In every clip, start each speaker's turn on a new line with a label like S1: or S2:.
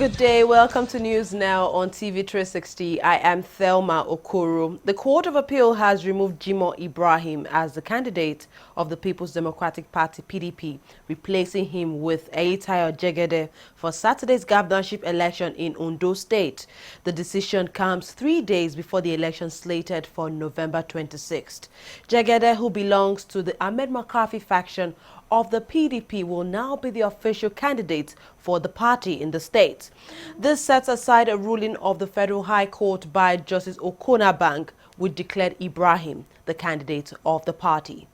S1: Good day. Welcome to News Now on TV360. I am Thelma Okoro. The Court of Appeal has removed Jimoh Ibrahim as the candidate of the People's Democratic Party (PDP), replacing him with Eyitayo Jegede for Saturday's governorship election in Ondo State. The decision comes 3 days before the election slated for November 26th. Jegede, who belongs to the Ahmed McCarthy faction of the PDP, will now be the official candidate for the party in the state. This sets aside a ruling of the Federal High Court by Justice Okonabang, which declared Ibrahim the candidate of the party.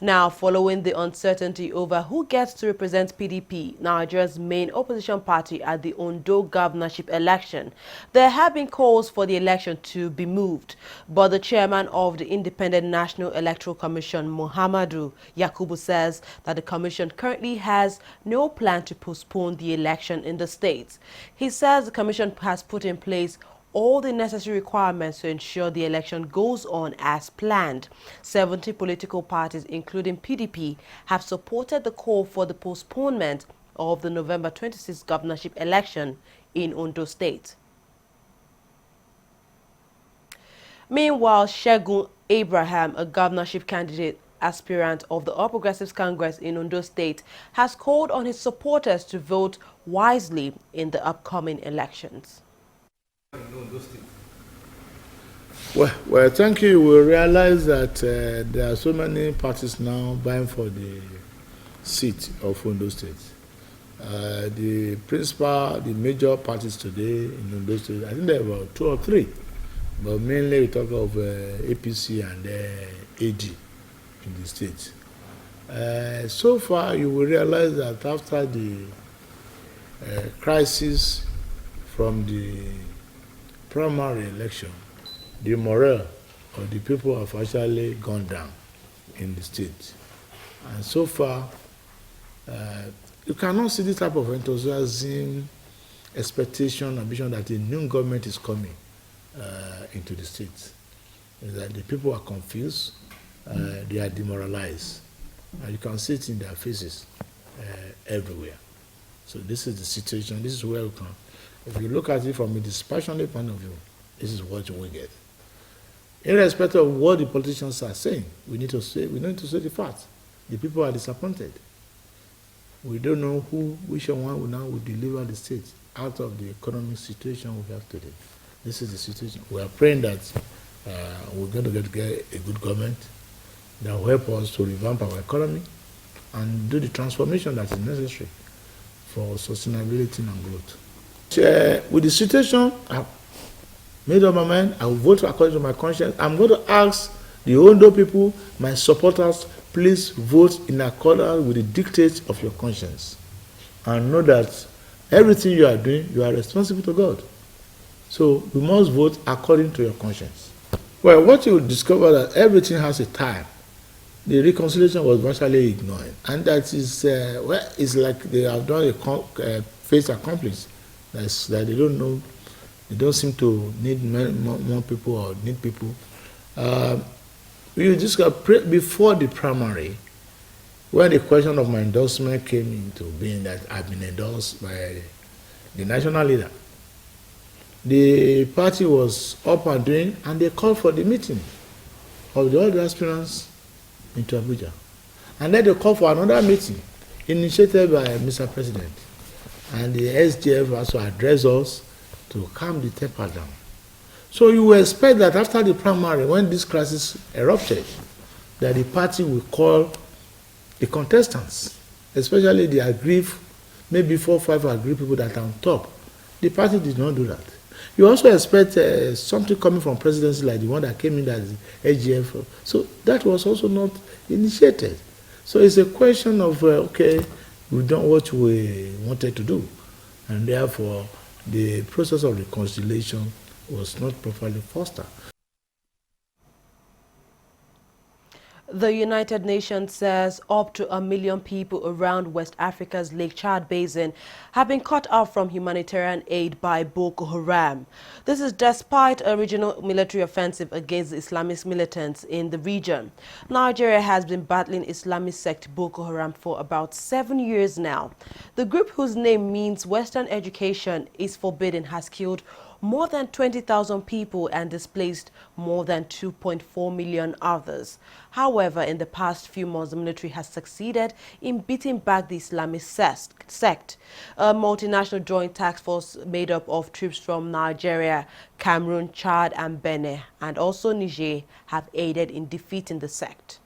S1: Now, following the uncertainty over who gets to represent PDP, Nigeria's main opposition party, at the Ondo governorship election, there have been calls for the election to be moved. But the chairman of the Independent National Electoral Commission, Muhammadu Yakubu, says that the commission currently has no plan to postpone the election in the state. He says the commission has put in place all the necessary requirements to ensure the election goes on as planned. 70 political parties, including PDP, have supported the call for the postponement of the November 26th governorship election in Ondo State. Meanwhile, Segun Abraham, a governorship candidate aspirant of the All Progressives Congress in Ondo State, has called on his supporters to vote wisely in the upcoming elections.
S2: Well, thank you. We realize that there are so many parties now vying for the seat of Ondo State. The major parties today in Ondo State, I think there are about 2 or 3, but mainly we talk of APC and AD in the state. So far, you will realize that after the crisis from the primary election, the morale of the people have actually gone down in the state. And so far, you cannot see this type of enthusiasm, expectation, ambition that a new government is coming into the state. That the people are confused, they are demoralized. And you can see it in their faces everywhere. So this is the situation, this is where we come. If you look at it from a dispassionate point of view, this is what you will get. Irrespective of what the politicians are saying, we need to say the facts. The people are disappointed. We don't know which one will now deliver the state out of the economic situation we have today. This is the situation. We are praying that we're going to get a good government that will help us to revamp our economy and do the transformation that is necessary for sustainability and growth. With the situation, I've made up my mind. I will vote according to my conscience. I'm going to ask the Ondo people, my supporters, please vote in accordance with the dictates of your conscience. And know that everything you are doing, you are responsible to God. So you must vote according to your conscience. Well, what you will discover that everything has a time. The reconciliation was virtually ignored. And that is, it's like they have done a fait accomplished. That they don't know, they don't seem to need more people or need people. We just got before the primary, when the question of my endorsement came into being, that I've been endorsed by the national leader, the party was up and doing, and they called for the meeting of all the aspirants into Abuja. And then they called for another meeting initiated by Mr. President. And the SGF also addressed us to calm the temper down. So you will expect that after the primary, when this crisis erupted, that the party will call the contestants, especially the aggrieved, maybe 4 or 5 aggrieved people that are on top. The party did not do that. You also expect something coming from presidency like the one that came in as SGF. So that was also not initiated. So it's a question of, okay, we've done what we wanted to do, and therefore the process of reconciliation was not properly fostered.
S1: The United Nations says up to 1 million people around West Africa's Lake Chad Basin have been cut off from humanitarian aid by Boko Haram. This is despite a regional military offensive against the Islamist militants in the region. Nigeria has been battling Islamist sect Boko Haram for about 7 years now. The group, whose name means Western education is forbidden, has killed more than 20,000 people and displaced more than 2.4 million others. However, in the past few months, the military has succeeded in beating back the Islamist sect. A multinational joint task force made up of troops from Nigeria, Cameroon, Chad and Benin, and also Niger, have aided in defeating the sect.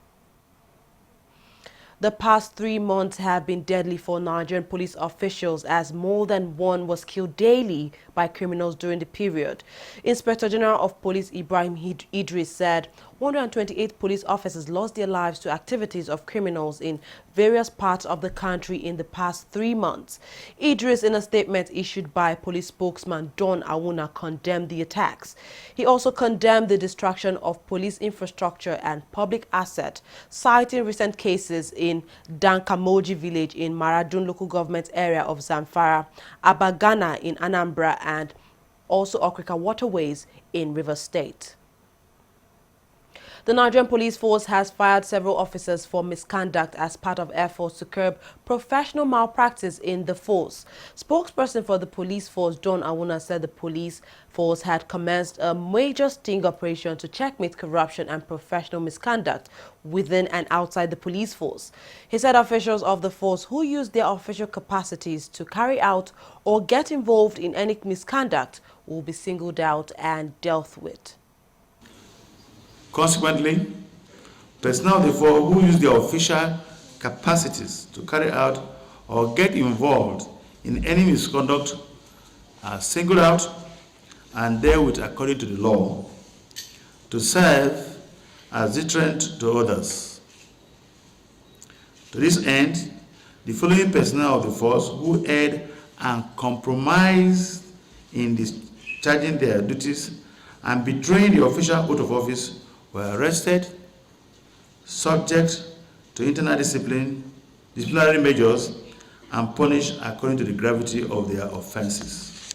S1: The past 3 months have been deadly for Nigerian police officials as more than one was killed daily by criminals during the period. Inspector General of Police Ibrahim Idris said 128 police officers lost their lives to activities of criminals in various parts of the country in the past 3 months. Idris, in a statement issued by police spokesman Don Awuna, condemned the attacks. He also condemned the destruction of police infrastructure and public asset, citing recent cases in Dankamoji village in Maradun local government area of Zamfara, Abagana in Anambra, and also Okrika Waterways in Rivers State. The Nigerian police force has fired several officers for misconduct as part of efforts to curb professional malpractice in the force. Spokesperson for the police force, Don Awuna, said the police force had commenced a major sting operation to checkmate corruption and professional misconduct within and outside the police force. He said officials of the force who use their official capacities to carry out or get involved in any misconduct will be singled out and dealt with.
S3: Consequently, personnel therefore who use their official capacities to carry out or get involved in any misconduct are singled out and dealt with according to the law to serve as deterrent to others. To this end, the following personnel of the force who erred and compromised in discharging their duties and betraying the official oath of office were arrested, subject to internal disciplinary measures, and punished according to the gravity of their offenses.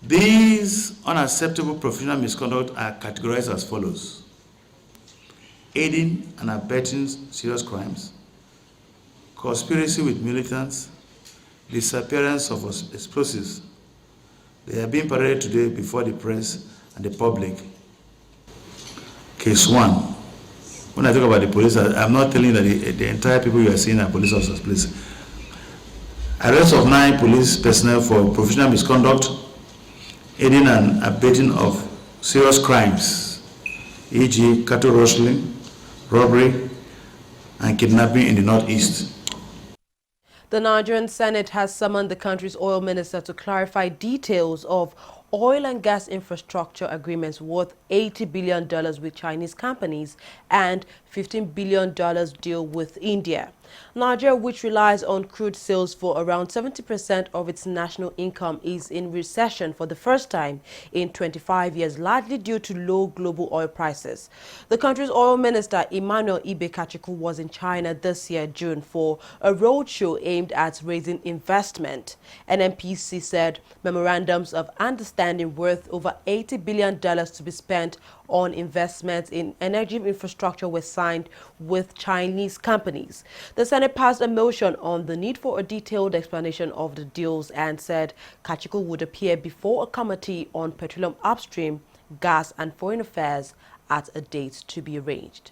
S3: These unacceptable professional misconduct are categorized as follows: aiding and abetting serious crimes, conspiracy with militants, disappearance of explosives. They are being paraded today before the press and the public. Case 1. When I talk about the police, I'm not telling you that the entire people you are seeing are police officers, please. Arrest of 9 police personnel for professional misconduct, aiding and abetting of serious crimes, e.g. cattle rustling, robbery, and kidnapping in the Northeast.
S1: The Nigerian Senate has summoned the country's oil minister to clarify details of oil and gas infrastructure agreements worth $80 billion with Chinese companies and $15 billion deal with India. Nigeria, which relies on crude sales for around 70% of its national income, is in recession for the first time in 25 years, largely due to low global oil prices. The country's oil minister, Emmanuel Ibe-Kachikwu, was in China this year, June, for a roadshow aimed at raising investment. NNPC said memorandums of understanding worth over $80 billion to be spent on investments in energy infrastructure were signed with Chinese companies. The Senate passed a motion on the need for a detailed explanation of the deals and said Kachikwu would appear before a committee on petroleum upstream, gas and foreign affairs at a date to be arranged.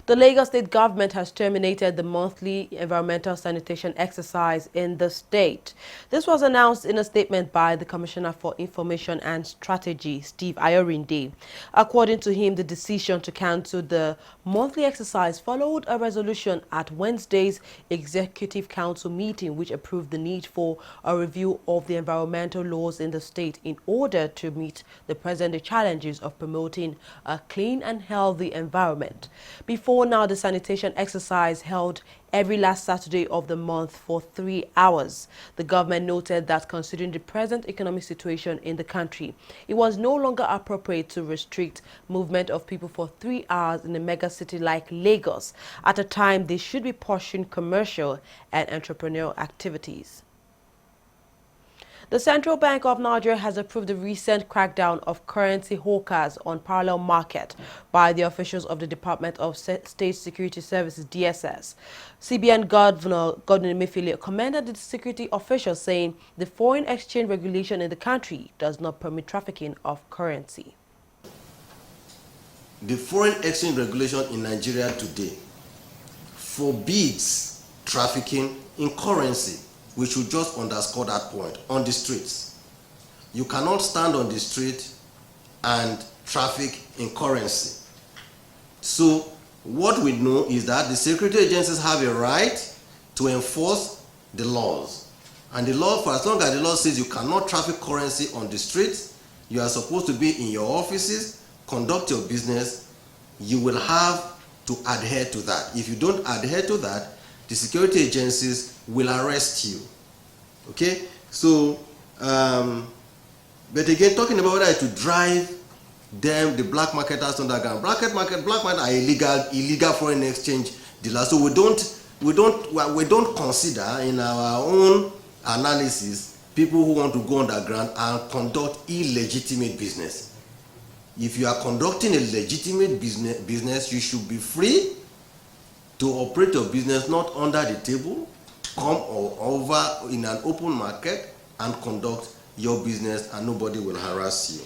S1: The Lagos state government has terminated the monthly environmental sanitation exercise in the state. This was announced in a statement by the Commissioner for Information and Strategy, Steve Ayorinde. According to him, the decision to cancel the monthly exercise followed a resolution at Wednesday's Executive Council meeting, which approved the need for a review of the environmental laws in the state in order to meet the present challenges of promoting a clean and healthy environment. Before know now the sanitation exercise held every last Saturday of the month for 3 hours. The government noted that considering the present economic situation in the country, it was no longer appropriate to restrict movement of people for 3 hours in a mega city like Lagos at a time they should be pursuing commercial and entrepreneurial activities. The Central Bank of Nigeria has approved the recent crackdown of currency hawkers on parallel market by the officials of the Department of State Security Services, DSS. CBN Governor Godwin Emefiele commended the security officials, saying the foreign exchange regulation in the country does not permit trafficking of currency.
S4: The foreign exchange regulation in Nigeria today forbids trafficking in currency. We should just underscore that point. On the streets, you cannot stand on the street and traffic in currency. So what we know is that the security agencies have a right to enforce the laws. And the law, for as long as the law says you cannot traffic currency on the streets, you are supposed to be in your offices, conduct your business, you will have to adhere to that. If you don't adhere to that, the security agencies will arrest you. Okay? So, but again, talking about whether to drive them, the black marketers underground. Black market are illegal foreign exchange dealers. So we don't consider in our own analysis people who want to go underground and conduct illegitimate business. If you are conducting a legitimate business, you should be free to operate your business not under the table, come over in an open market and conduct your business, and nobody will harass you.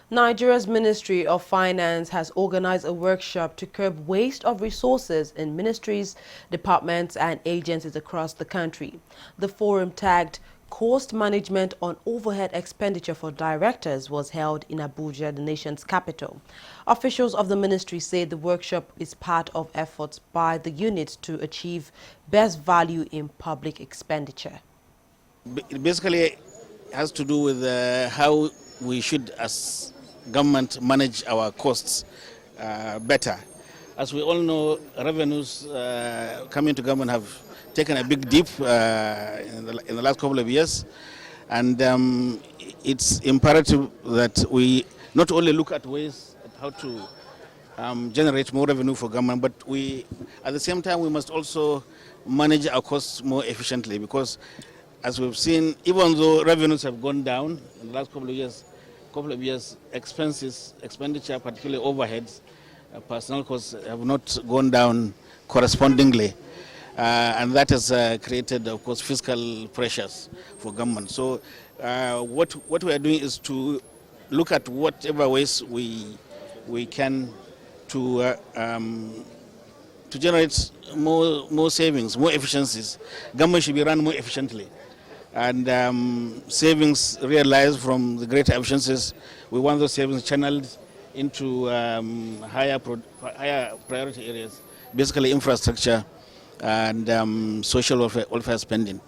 S1: Nigeria's Ministry of Finance has organized a workshop to curb waste of resources in ministries, departments and agencies across the country. The forum, tagged Cost Management on Overhead Expenditure for Directors, was held in Abuja, the nation's capital. Officials of the ministry say the workshop is part of efforts by the unit to achieve best value in public expenditure.
S5: It basically has to do with how we should, as government, manage our costs better. As we all know, revenues coming to government have taken a big dip in the last couple of years, and it's imperative that we not only look at ways at how to generate more revenue for government, but at the same time we must also manage our costs more efficiently, because as we've seen, even though revenues have gone down in the last couple of years, expenditure, particularly overheads, personnel costs, have not gone down correspondingly. And that has created, of course, fiscal pressures for government. So what we are doing is to look at whatever ways we can to generate more savings, more efficiencies. Government should be run more efficiently. And savings realized from the greater efficiencies, we want those savings channeled into higher priority areas, basically infrastructure and social welfare spending.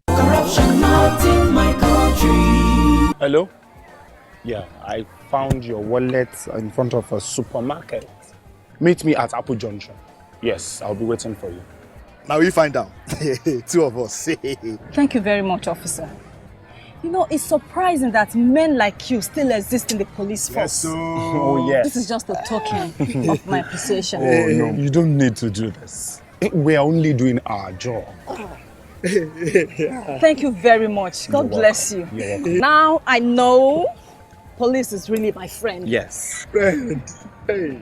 S6: Corruption not in my country.
S7: Hello? Yeah, I found your wallet in front of a supermarket. Meet me at Apple Junction. Yes, I'll be waiting for you.
S8: Now we find out. Two of us.
S9: Thank you very much, officer. You know, it's surprising that men like you still exist in the police force.
S8: Yes, so...
S7: Oh, yes.
S9: This is just a token of my appreciation.
S7: Oh, no, you don't need to do this. We are only doing our job.
S9: Thank you very much. God bless you.
S7: You're welcome.
S9: Now I know police is really my friend.
S7: Yes.
S8: Friend. Hey.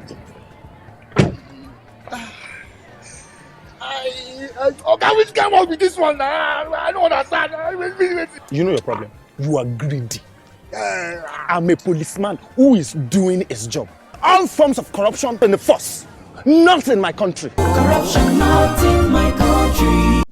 S8: Okay, which came up with this one? I don't understand.
S7: You know your problem. You are greedy. I'm a policeman who is doing his job. All forms of corruption in the force, not in my country.
S6: Corruption not in my country.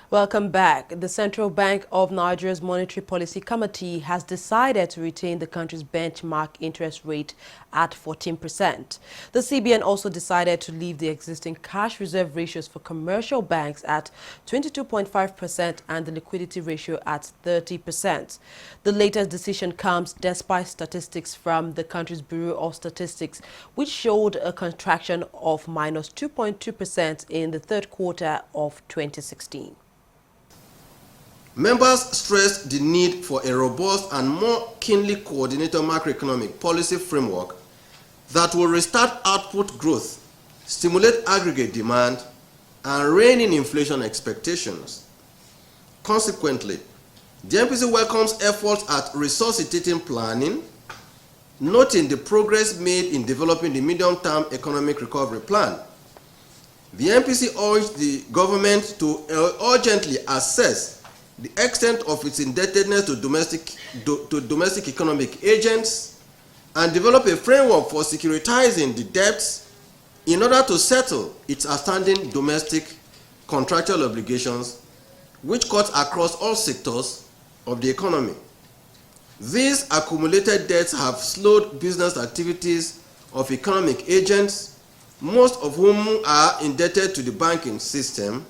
S1: Welcome back. The Central Bank of Nigeria's Monetary Policy Committee has decided to retain the country's benchmark interest rate at 14%. The CBN also decided to leave the existing cash reserve ratios for commercial banks at 22.5% and the liquidity ratio at 30%. The latest decision comes despite statistics from the country's Bureau of Statistics, which showed a contraction of minus 2.2% in the third quarter of 2016.
S4: Members stressed the need for a robust and more keenly coordinated macroeconomic policy framework that will restart output growth, stimulate aggregate demand, and rein in inflation expectations. Consequently, the MPC welcomes efforts at resuscitating planning, noting the progress made in developing the medium-term economic recovery plan. The MPC urged the government to urgently assess the extent of its indebtedness to domestic economic agents and develop a framework for securitizing the debts in order to settle its outstanding domestic contractual obligations, which cut across all sectors of the economy. These accumulated debts have slowed business activities of economic agents, most of whom are indebted to the banking system,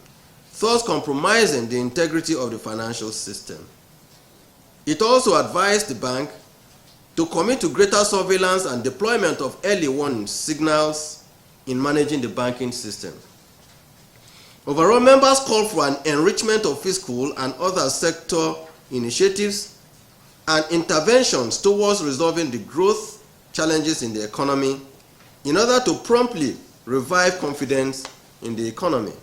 S4: thus compromising the integrity of the financial system. It also advised the bank to commit to greater surveillance and deployment of early warning signals in managing the banking system. Overall, members called for an enrichment of fiscal and other sector initiatives and interventions towards resolving the growth challenges in the economy in order to promptly revive confidence in the economy.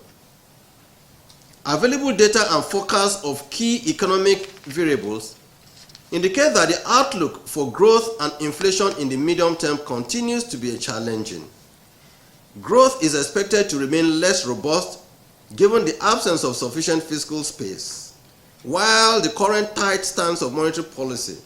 S4: Available data and forecasts of key economic variables indicate that the outlook for growth and inflation in the medium term continues to be challenging. Growth is expected to remain less robust given the absence of sufficient fiscal space, while the current tight stance of monetary policy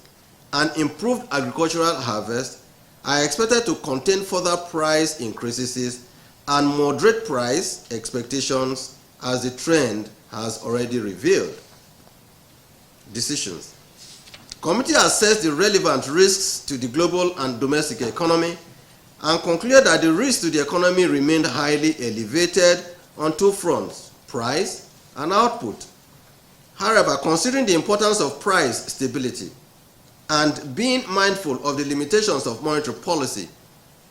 S4: and improved agricultural harvest are expected to contain further price increases and moderate price expectations as the trend has already revealed. Decisions. Committee assessed the relevant risks to the global and domestic economy and concluded that the risks to the economy remained highly elevated on two fronts, price and output. However, considering the importance of price stability and being mindful of the limitations of monetary policy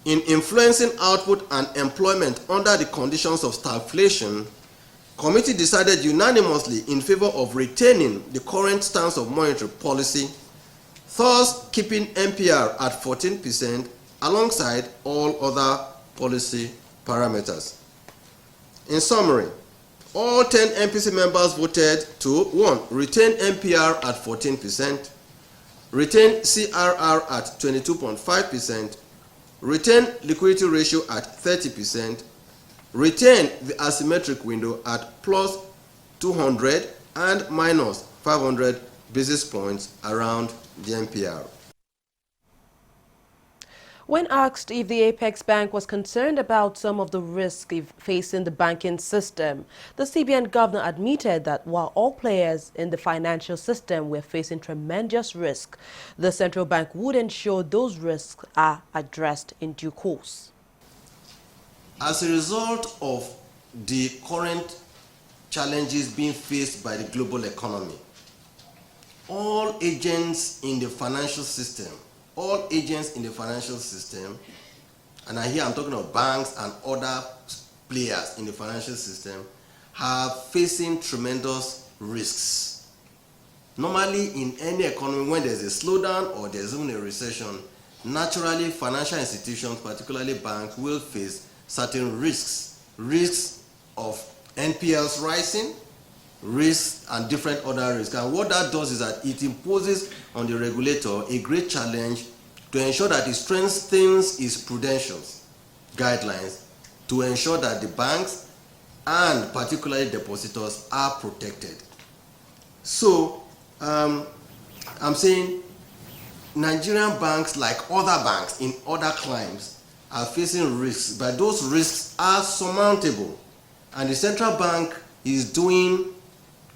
S4: in influencing output and employment under the conditions of stagflation, committee decided unanimously in favor of retaining the current stance of monetary policy, thus keeping MPR at 14% alongside all other policy parameters. In summary, all 10 MPC members voted to 1. Retain MPR at 14%, retain CRR at 22.5%, retain liquidity ratio at 30%, retain the asymmetric window at plus 200 and minus 500 basis points around the MPR.
S1: When asked if the Apex Bank was concerned about some of the risks facing the banking system, the CBN governor admitted that while all players in the financial system were facing tremendous risk, the central bank would ensure those risks are addressed in due course.
S4: As a result of the current challenges being faced by the global economy, all agents in the financial system, and here I'm talking of banks and other players in the financial system, are facing tremendous risks. Normally, in any economy, when there's a slowdown or there's even a recession, naturally financial institutions, particularly banks, will face certain risks. Risks of NPLs rising, risks and different other risks. And what that does is that it imposes on the regulator a great challenge to ensure that it strengthens its prudential guidelines to ensure that the banks and particularly depositors are protected. So I'm saying Nigerian banks, like other banks in other climes, are facing risks, but those risks are surmountable. And the central bank is doing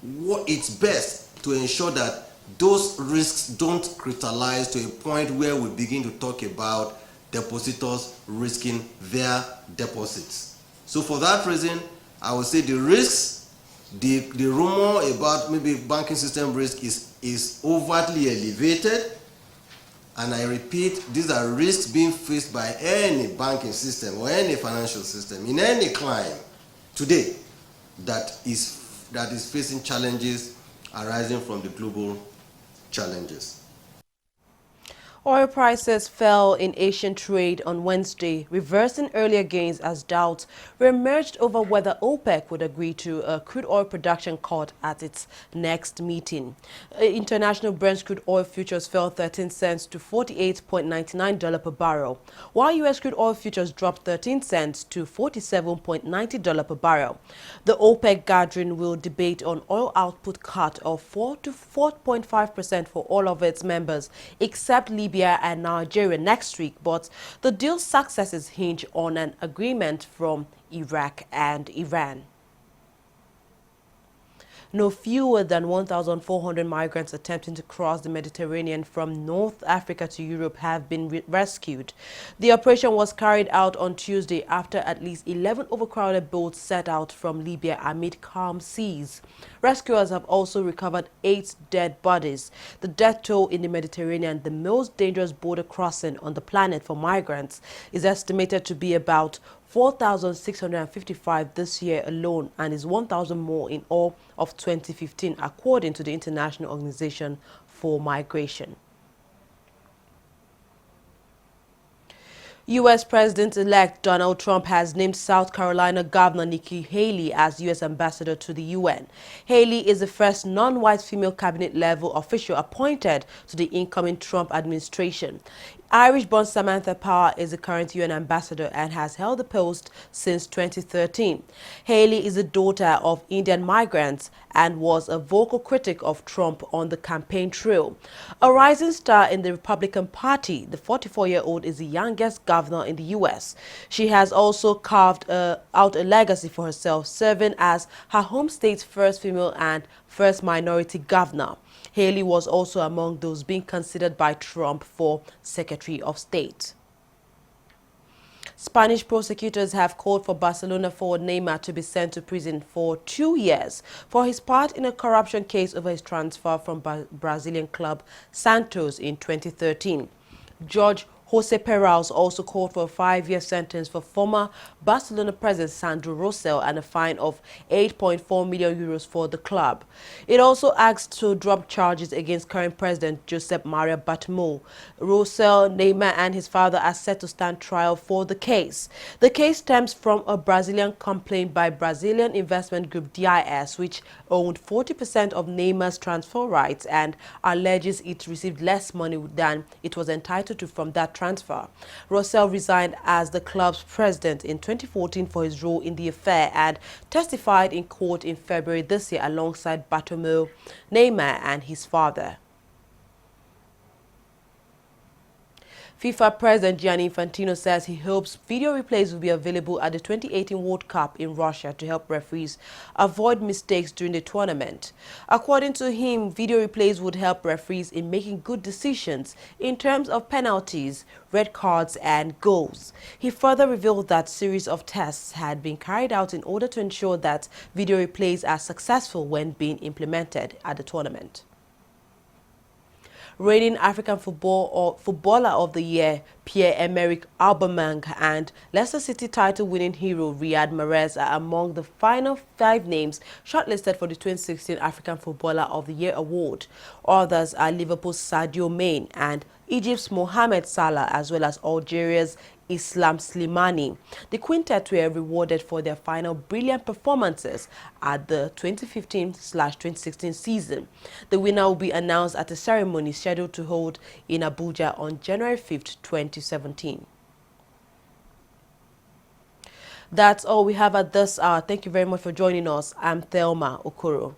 S4: its best to ensure that those risks don't crystallize to a point where we begin to talk about depositors risking their deposits. So for that reason, I would say the risks, the rumor about maybe banking system risk is overtly elevated. And I repeat, these are risks being faced by any banking system or any financial system in any clime today that is facing challenges arising from the global challenges.
S1: Oil prices fell in Asian trade on Wednesday, reversing earlier gains as doubts re-emerged over whether OPEC would agree to a crude oil production cut at its next meeting. International Brent crude oil futures fell 13 cents to $48.99 per barrel, while U.S. crude oil futures dropped 13 cents to $47.90 per barrel. The OPEC gathering will debate on oil output cut of 4 to 4.5% for all of its members, except Libya and Nigeria next week, but the deal's successes hinge on an agreement from Iraq and Iran. No fewer than 1,400 migrants attempting to cross the Mediterranean from North Africa to Europe have been rescued. The operation was carried out on Tuesday after at least 11 overcrowded boats set out from Libya amid calm seas. Rescuers have also recovered 8 dead bodies. The death toll in the Mediterranean, the most dangerous border crossing on the planet for migrants, is estimated to be about 4,655 this year alone and is 1,000 more in all of 2015, according to the International Organization for Migration. U.S. President-elect Donald Trump has named South Carolina Governor Nikki Haley as U.S. ambassador to the UN. Haley is the first non-white female cabinet-level official appointed to the incoming Trump administration. Irish-born Samantha Power is the current UN ambassador and has held the post since 2013. Haley is the daughter of Indian migrants and was a vocal critic of Trump on the campaign trail. A rising star in the Republican Party, the 44-year-old is the youngest governor in the U.S. She has also carved out a legacy for herself, serving as her home state's first female and first minority governor. Haley was also among those being considered by Trump for Secretary of State. Spanish prosecutors have called for Barcelona forward Neymar to be sent to prison for 2 years for his part in a corruption case over his transfer from Brazilian club Santos in 2013. Judge Jose Perales also called for a 5-year sentence for former Barcelona president Sandro Rosell and a fine of 8.4 million euros for the club. It also asked to drop charges against current president Josep Maria Bartomeu. Rosell, Neymar and his father are set to stand trial for the case. The case stems from a Brazilian complaint by Brazilian investment group DIS, which owned 40% of Neymar's transfer rights and alleges it received less money than it was entitled to from that transfer. Rosell resigned as the club's president in 2014 for his role in the affair and testified in court in February this year alongside Bartomeu, Neymar and his father. FIFA President Gianni Infantino says he hopes video replays will be available at the 2018 World Cup in Russia to help referees avoid mistakes during the tournament. According to him, video replays would help referees in making good decisions in terms of penalties, red cards and goals. He further revealed that series of tests had been carried out in order to ensure that video replays are successful when being implemented at the tournament. Reigning African Footballer of the Year, Pierre-Emerick Aubameyang and Leicester City title-winning hero Riyad Mahrez are among the final 5 names shortlisted for the 2016 African Footballer of the Year award. Others are Liverpool's Sadio Mane and Egypt's Mohamed Salah, as well as Algeria's Islam Slimani. The quintet were rewarded for their final brilliant performances at the 2015/2016 season. The winner will be announced at a ceremony scheduled to hold in Abuja on January 5th, 2017. That's all we have at this hour. Thank you very much for joining us. I'm Thelma Okoro.